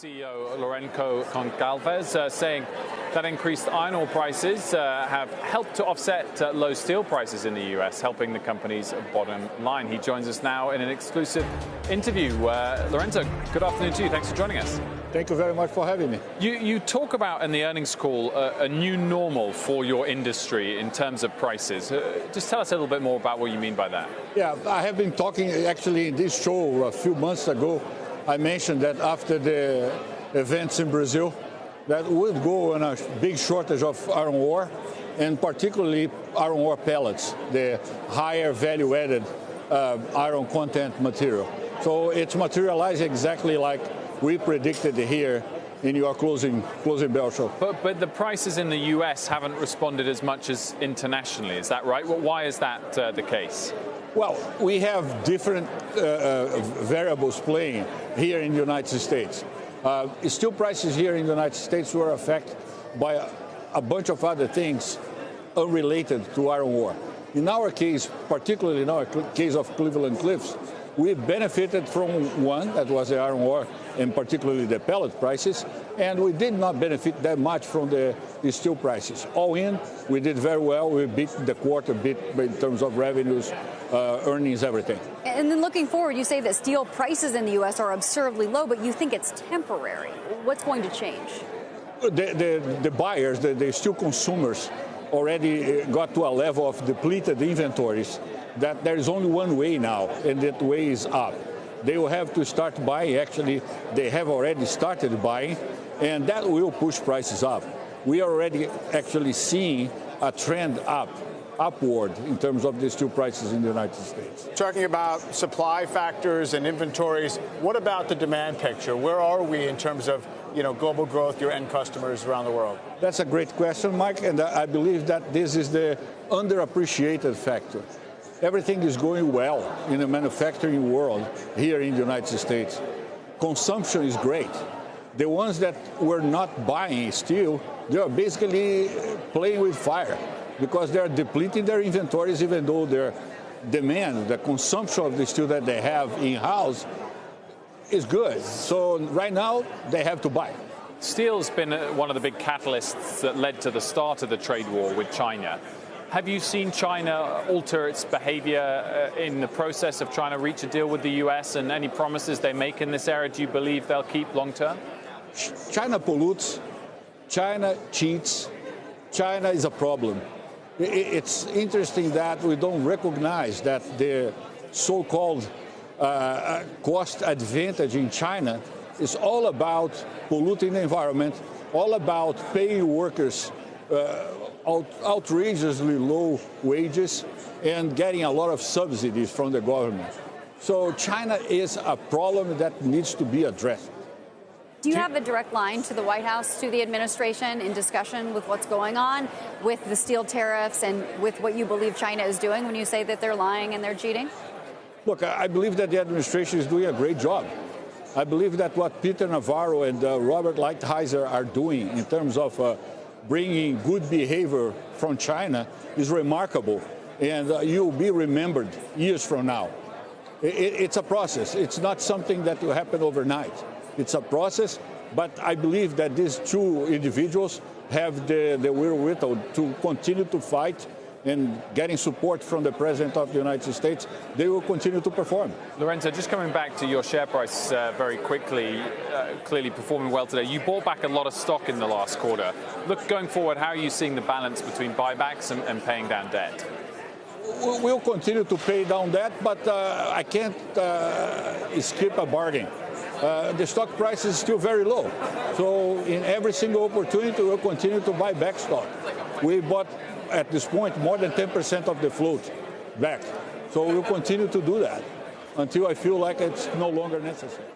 CEO Leorenco Goncalves saying that increased iron ore prices have helped to offset low steel prices in the U.S., helping the company's bottom line. He joins us now in an exclusive interview. Lorenzo, good afternoon to you. Thanks for joining us. Thank you very much for having me. You talk about in the earnings call a new normal for your industry in terms of prices. Just tell us a little bit more about what you mean by that. Yeah, I have been talking actually in this show a few months ago. I mentioned that after the events in Brazil, that would go on a big shortage of iron ore, and particularly iron ore pellets, the higher value-added iron content material. So it's materialized exactly like we predicted here in your closing bell show. But the prices in the U.S. haven't responded as much as internationally. Is that right? Well, why is that the case? Well, we have different variables playing here in the United States. Steel prices here in the United States were affected by a bunch of other things unrelated to iron ore. In our case, particularly in our case of Cleveland-Cliffs, we benefited from one, that was the iron ore, and particularly the pellet prices, and we did not benefit that much from the steel prices. All in, we did very well. We beat the quarter in terms of revenues, earnings, everything. And then looking forward, you say that steel prices in the U.S. are absurdly low, but you think it's temporary. What's going to change? The buyers, the steel consumers, already got to a level of depleted inventories that there is only one way now, and that way is up. They will have to start buying. Actually, they have already started buying, and that will push prices up. We are already actually seeing a trend upward in terms of the steel prices in the United States. Talking about supply factors and inventories, what about the demand picture? Where are we in terms of global growth, your end customers around the world? That's a great question, Mike, and I believe that this is the underappreciated factor. Everything is going well in the manufacturing world here in the United States. Consumption is great. The ones that were not buying steel, they are basically playing with fire because they are depleting their inventories, even though their demand, the consumption of the steel that they have in-house is good. So right now, they have to buy. Steel's been one of the big catalysts that led to the start of the trade war with China. Have you seen China alter its behavior in the process of trying to reach a deal with the U.S. and any promises they make in this area? Do you believe they'll keep long term? China pollutes. China cheats. China is a problem. It's interesting that we don't recognize that the so-called cost advantage in China is all about polluting the environment, all about paying workers outrageously low wages and getting a lot of subsidies from the government. So China is a problem that needs to be addressed. Do you have a direct line to the White House, to the administration, in discussion with what's going on with the steel tariffs and with what you believe China is doing when you say that they're lying and they're cheating? Look, I believe that the administration is doing a great job. I believe that what Peter Navarro and Robert Lighthizer are doing in terms of bringing good behavior from China is remarkable, and you'll be remembered years from now. It's a process. It's not something that will happen overnight. It's a process, but I believe that these two individuals have the wherewithal to continue to fight, and getting support from the President of the United States, they will continue to perform. Lorenzo, just coming back to your share price very quickly, clearly performing well today. You bought back a lot of stock in the last quarter. Look, going forward, how are you seeing the balance between buybacks and paying down debt? We'll continue to pay down debt, but I can't skip a bargain. The stock price is still very low. So in every single opportunity, we'll continue to buy back stock. We bought, at this point, more than 10% of the float back. So we'll continue to do that until I feel like it's no longer necessary.